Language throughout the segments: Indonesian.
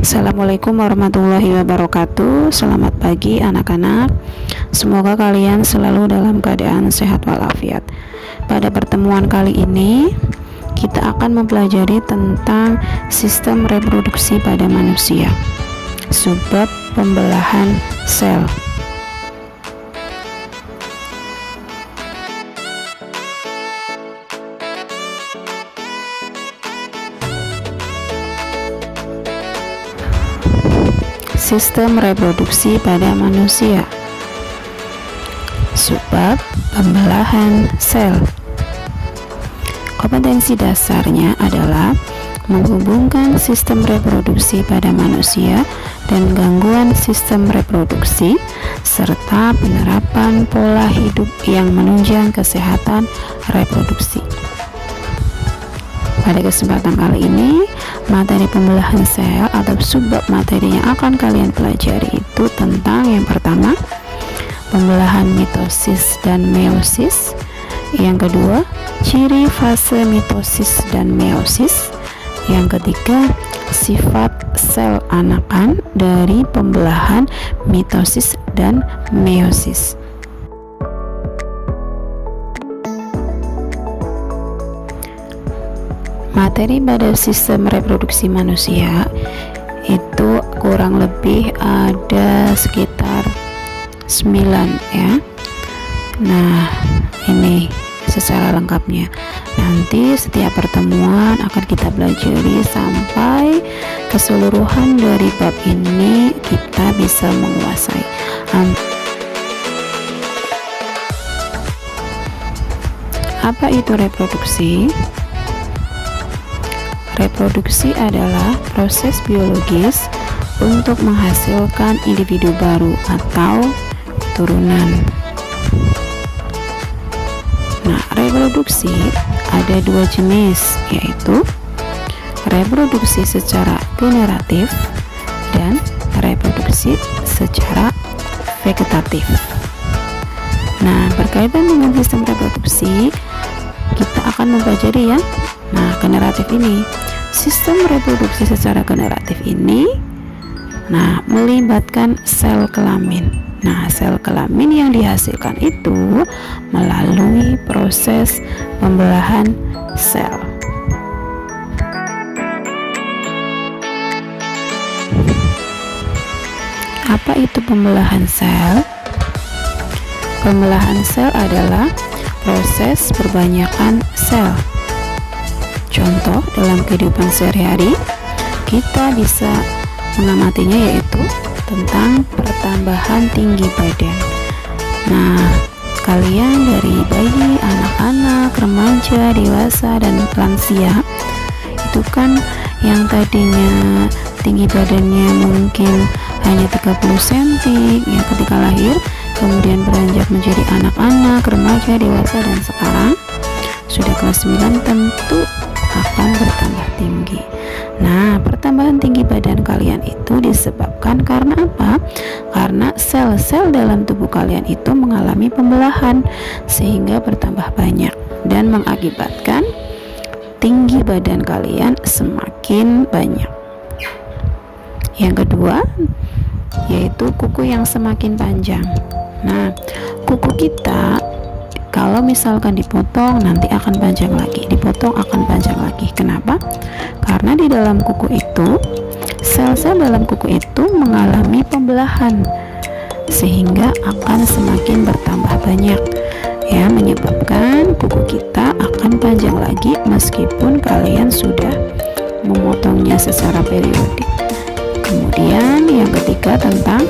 Assalamualaikum warahmatullahi wabarakatuh. Selamat pagi anak-anak. Semoga kalian selalu dalam keadaan sehat walafiat. Pada pertemuan kali ini kita akan mempelajari tentang sistem reproduksi pada manusia, subbab pembelahan sel. Sistem reproduksi pada manusia, subbab pembelahan sel. Kompetensi dasarnya adalah menghubungkan sistem reproduksi pada manusia dan gangguan sistem reproduksi, serta penerapan pola hidup yang menunjang kesehatan reproduksi. Pada kesempatan kali ini, materi pembelahan sel atau subbab materi yang akan kalian pelajari itu tentang yang pertama, pembelahan mitosis dan meiosis. Yang kedua, ciri fase mitosis dan meiosis. Yang ketiga, sifat sel anakan dari pembelahan mitosis dan meiosis. Materi pada sistem reproduksi manusia itu kurang lebih ada sekitar 9 ya. Nah, ini secara lengkapnya. Nanti setiap pertemuan akan kita pelajari sampai keseluruhan dari bab ini kita bisa menguasai. Apa itu reproduksi? Reproduksi adalah proses biologis untuk menghasilkan individu baru atau turunan. Nah, reproduksi ada dua jenis, yaitu reproduksi secara generatif dan reproduksi secara vegetatif. Nah, berkaitan dengan sistem reproduksi, kita akan mempelajari ya. Nah, generatif ini, sistem reproduksi secara generatif ini melibatkan sel kelamin. Nah, sel kelamin yang dihasilkan itu melalui proses pembelahan sel. Apa itu pembelahan sel? Pembelahan sel adalah proses perbanyakan sel. Contoh dalam kehidupan sehari-hari kita bisa mengamatinya, yaitu tentang pertambahan tinggi badan. Nah, kalian dari bayi, anak-anak, remaja, dewasa, dan lansia itu kan yang tadinya tinggi badannya mungkin hanya 30 cm ya ketika lahir, kemudian beranjak menjadi anak-anak, remaja, dewasa, dan sekarang sudah kelas 9 tentu akan bertambah tinggi. Nah, pertambahan tinggi badan kalian itu disebabkan karena apa? Karena sel-sel dalam tubuh kalian itu mengalami pembelahan sehingga bertambah banyak dan mengakibatkan tinggi badan kalian semakin banyak. Yang kedua, yaitu kuku yang semakin panjang. Nah, kuku kita kalau misalkan dipotong nanti akan panjang lagi, dipotong akan panjang lagi. Kenapa? Karena di dalam kuku itu, sel-sel dalam kuku itu mengalami pembelahan sehingga akan semakin bertambah banyak ya, menyebabkan kuku kita akan panjang lagi meskipun kalian sudah memotongnya secara periodik. Kemudian yang ketiga tentang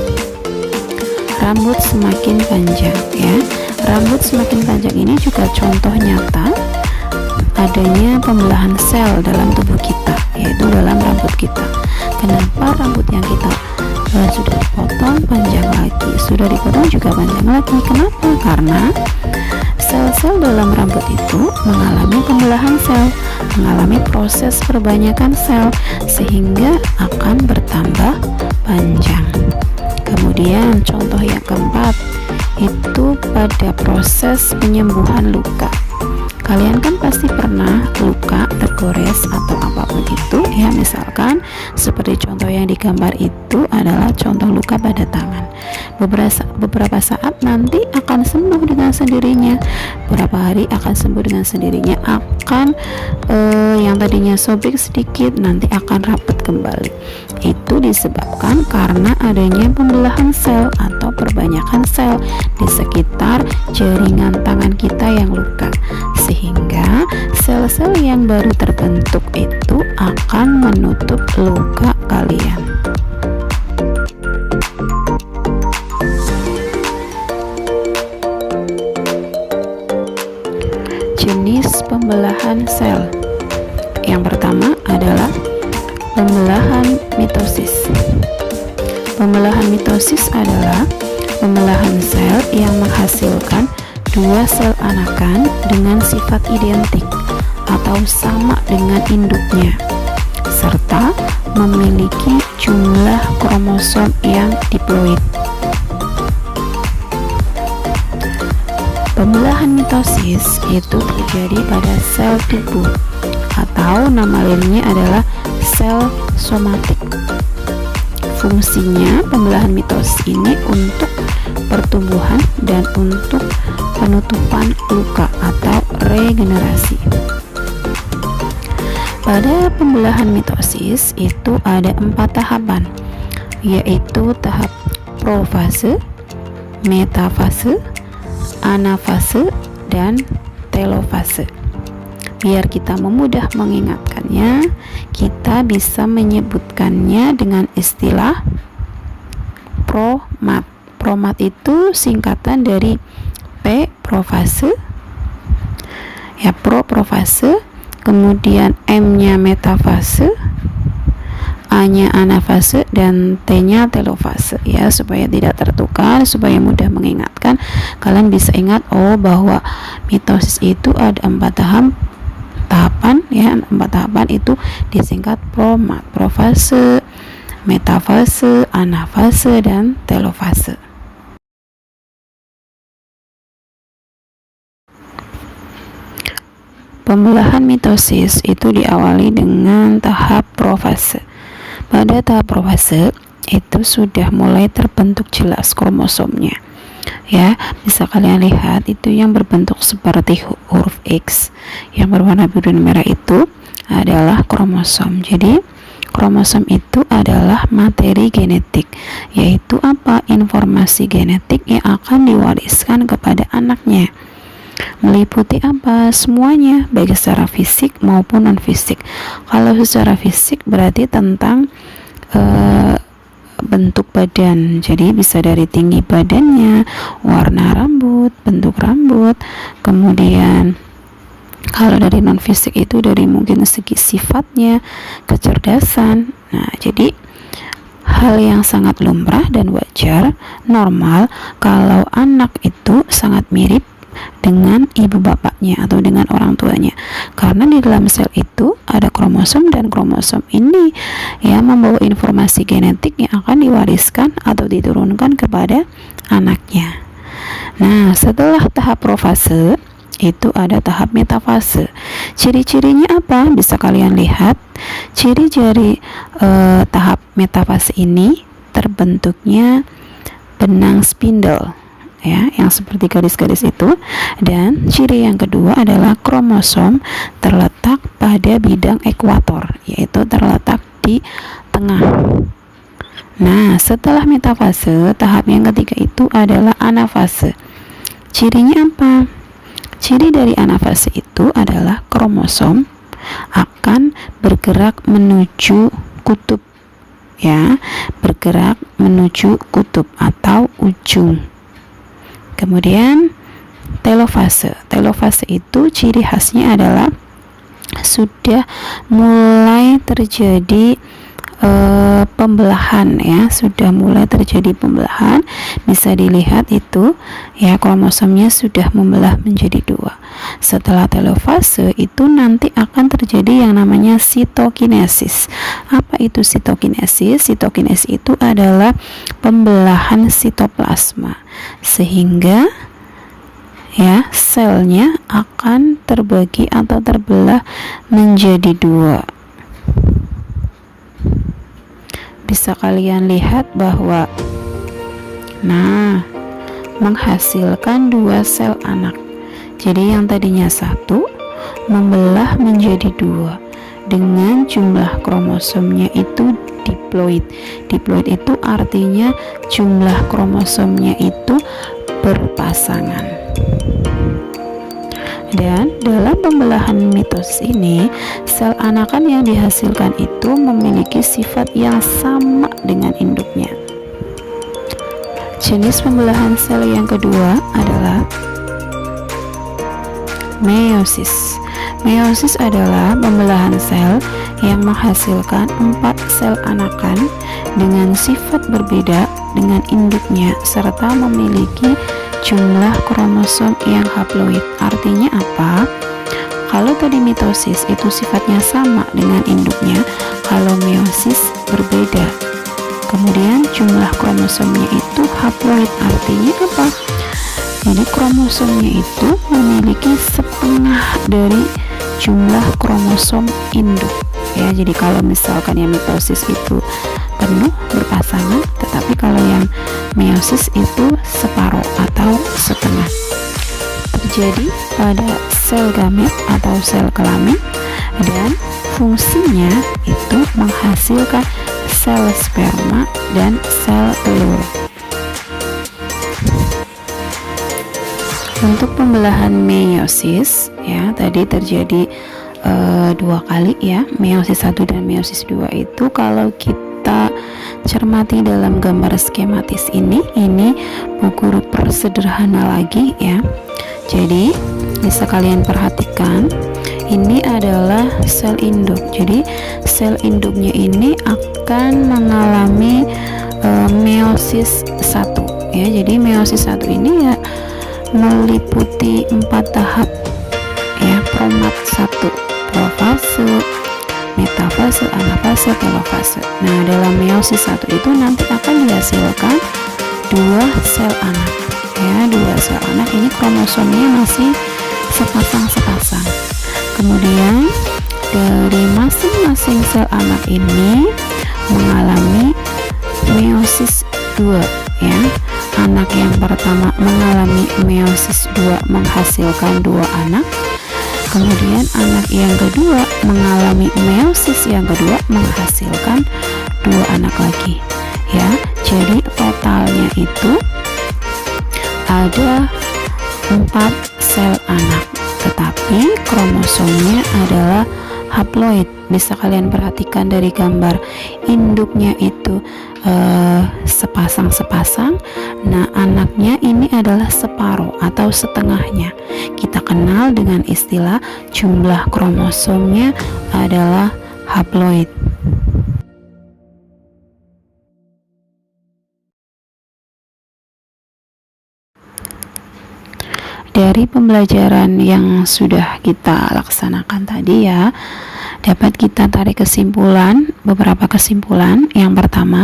rambut semakin panjang ya. Rambut semakin panjang ini juga contoh nyata adanya pembelahan sel dalam tubuh kita, yaitu dalam rambut kita. Kenapa rambut yang kita sudah dipotong panjang lagi, sudah dipotong juga panjang lagi? Kenapa? Karena sel-sel dalam rambut itu mengalami pembelahan sel, mengalami proses perbanyakan sel sehingga akan bertambah panjang. Kemudian contoh yang keempat itu pada proses penyembuhan luka. Kalian kan pasti pernah luka, tergores atau apapun itu ya, misalkan seperti contoh yang digambar itu adalah contoh luka pada tangan. Beberapa saat nanti akan sembuh dengan sendirinya, beberapa hari akan sembuh dengan sendirinya, akan yang tadinya sobek sedikit nanti akan rapat kembali. Itu disebabkan karena adanya pembelahan sel atau perbanyakan sel di sekitar jaringan tangan kita yang luka, sehingga sel-sel yang baru terbentuk itu akan menutup luka kalian. Jenis pembelahan sel. Yang pertama adalah pembelahan mitosis. Pembelahan mitosis adalah pembelahan sel yang menghasilkan dua sel anakan dengan sifat identik atau sama dengan induknya, serta memiliki jumlah kromosom yang diploid. Pembelahan mitosis itu terjadi pada sel tubuh atau nama lainnya adalah sel somatik. Fungsinya pembelahan mitosis ini untuk pertumbuhan dan untuk penutupan luka atau regenerasi. Pada pembelahan mitosis itu ada 4 tahapan, yaitu tahap profase, metafase, anafase, dan telofase. Biar kita memudah mengingatkannya, kita bisa menyebutkannya dengan istilah promat. Promat itu singkatan dari P profase, ya, profase, kemudian M-nya metafase, A-nya anafase, dan T-nya telofase, ya, supaya tidak tertukar, supaya mudah mengingatkan. Kalian bisa ingat bahwa mitosis itu ada 4 tahapan, ya, 4 tahapan itu disingkat promat, profase, metafase, anafase, dan telofase. Pembelahan mitosis itu diawali dengan tahap profase. Pada tahap profase itu sudah mulai terbentuk jelas kromosomnya, ya, bisa kalian lihat itu yang berbentuk seperti huruf X yang berwarna biru dan merah itu adalah kromosom. Jadi kromosom itu adalah materi genetik, yaitu apa? Informasi genetik yang akan diwariskan kepada anaknya. Meliputi apa? Semuanya, baik secara fisik maupun non fisik. Kalau secara fisik berarti tentang bentuk badan, jadi bisa dari tinggi badannya, warna rambut, bentuk rambut, kemudian kalau dari non fisik itu dari mungkin segi sifatnya, kecerdasan. Nah, jadi hal yang sangat lumrah dan wajar, normal kalau anak itu sangat mirip dengan ibu bapaknya atau dengan orang tuanya, karena di dalam sel itu ada kromosom dan kromosom ini yang membawa informasi genetik yang akan diwariskan atau diturunkan kepada anaknya. Nah, setelah tahap profase itu ada tahap metafase. Ciri-cirinya apa? Bisa kalian lihat. Ciri dari tahap metafase ini terbentuknya benang spindle, ya, yang seperti garis-garis itu. Dan ciri yang kedua adalah kromosom terletak pada bidang ekuator, yaitu terletak di tengah. Nah, setelah metafase, tahap yang ketiga itu adalah anafase. Cirinya apa? Ciri dari anafase itu adalah kromosom akan bergerak menuju kutub, ya, bergerak menuju kutub atau ujung. Kemudian telofase. Telofase itu ciri khasnya adalah sudah mulai terjadi pembelahan, ya, sudah mulai terjadi pembelahan. Bisa dilihat itu, ya, kromosomnya sudah membelah menjadi 2. Setelah telofase itu nanti akan terjadi yang namanya sitokinesis. Apa itu sitokinesis? Sitokinesis itu adalah pembelahan sitoplasma, sehingga, ya, selnya akan terbagi atau terbelah menjadi dua. Bisa kalian lihat bahwa menghasilkan dua sel anak. Jadi yang tadinya satu membelah menjadi dua dengan jumlah kromosomnya itu diploid. Diploid itu artinya jumlah kromosomnya itu berpasangan. Dan dalam pembelahan mitosis ini, sel anakan yang dihasilkan itu memiliki sifat yang sama dengan induknya. Jenis pembelahan sel yang kedua adalah meiosis. Meiosis adalah pembelahan sel yang menghasilkan 4 sel anakan dengan sifat berbeda dengan induknya serta memiliki jumlah kromosom yang haploid. Artinya apa? Kalau tadi mitosis itu sifatnya sama dengan induknya, kalau meiosis berbeda. Kemudian jumlah kromosomnya itu haploid. Artinya apa? Jadi kromosomnya itu memiliki setengah dari jumlah kromosom induk. Ya, jadi kalau misalkan yang mitosis itu penuh berpasangan, tetapi kalau yang meiosis itu separuh atau setengah. Terjadi pada sel gamet atau sel kelamin, dan fungsinya itu menghasilkan sel sperma dan sel telur. Untuk pembelahan meiosis, ya tadi terjadi dua kali ya, meiosis 1 dan meiosis 2 itu kalau kita cermati dalam gambar skematis ini buku ruper sederhana lagi ya. Jadi bisa kalian perhatikan, ini adalah sel induk. Jadi sel induknya ini akan mengalami meiosis 1 ya. Jadi meiosis 1 ini ya meliputi 4 tahap ya, promat 1, profase, metafase, anafase, telofase. Nah, dalam meiosis 1 itu nanti akan dihasilkan 2 sel anak ya, 2 sel anak ini kromosomnya masih sepasang-sepasang. Kemudian dari masing-masing sel anak ini mengalami meiosis 2 ya. Anak yang pertama mengalami meiosis 2 menghasilkan 2 anak. Kemudian anak yang kedua mengalami meiosis yang kedua menghasilkan 2 anak lagi ya. Jadi totalnya itu ada 4 sel anak, tetapi kromosomnya adalah haploid. Bisa kalian perhatikan dari gambar, induknya itu sepasang-sepasang. Nah, anaknya ini adalah separuh atau setengahnya. Kita kenal dengan istilah jumlah kromosomnya adalah haploid. Dari pembelajaran yang sudah kita laksanakan tadi ya, dapat kita tarik kesimpulan, beberapa kesimpulan. Yang pertama,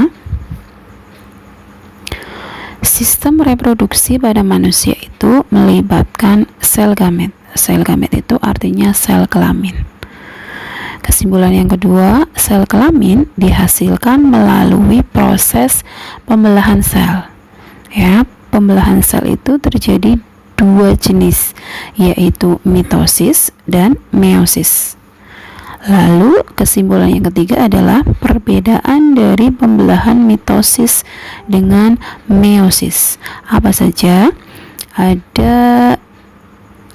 sistem reproduksi pada manusia itu melibatkan sel gamet. Sel gamet itu artinya sel kelamin. Kesimpulan yang kedua, sel kelamin dihasilkan melalui proses pembelahan sel. Ya, pembelahan sel itu terjadi 2 jenis, yaitu mitosis dan meiosis. Lalu kesimpulan yang ketiga adalah perbedaan dari pembelahan mitosis dengan meiosis. Apa saja? Ada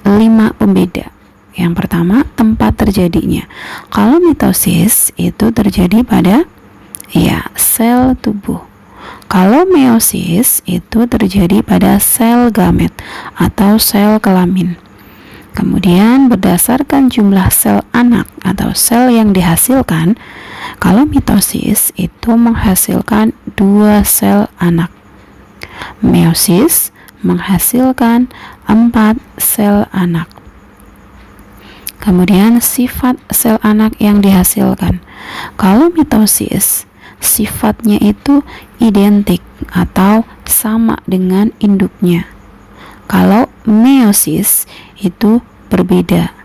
5 pembeda. Yang pertama, tempat terjadinya. Kalau mitosis itu terjadi pada sel tubuh. Kalau meiosis itu terjadi pada sel gamet atau sel kelamin. Kemudian berdasarkan jumlah sel anak atau sel yang dihasilkan, kalau mitosis itu menghasilkan 2 sel anak. Meiosis menghasilkan 4 sel anak. Kemudian sifat sel anak yang dihasilkan. Kalau mitosis sifatnya itu identik atau sama dengan induknya. Kalau meiosis itu berbeda.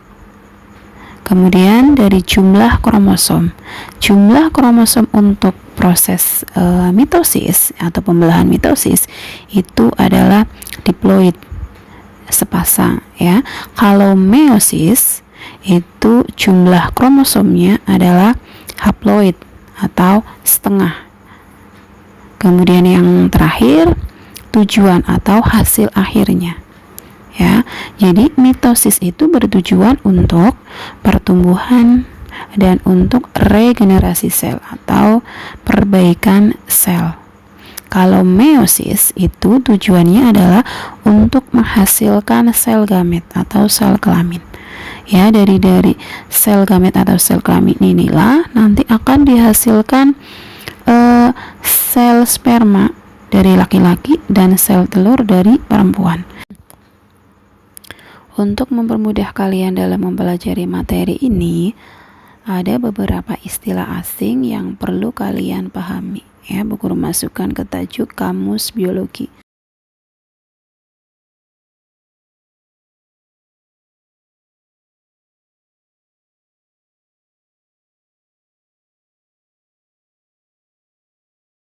Kemudian dari jumlah kromosom. Jumlah kromosom untuk proses mitosis atau pembelahan mitosis itu adalah diploid, sepasang ya. Kalau meiosis itu jumlah kromosomnya adalah haploid atau setengah. Kemudian yang terakhir, tujuan atau hasil akhirnya ya. Jadi mitosis itu bertujuan untuk pertumbuhan dan untuk regenerasi sel atau perbaikan sel. Kalau meiosis itu tujuannya adalah untuk menghasilkan sel gamet atau sel kelamin ya. Dari sel gamet atau sel kelamin inilah nanti akan dihasilkan sel sperma dari laki-laki dan sel telur dari perempuan. Untuk mempermudah kalian dalam mempelajari materi ini, ada beberapa istilah asing yang perlu kalian pahami ya. Bu Guru masukkan ke tajuk Kamus Biologi.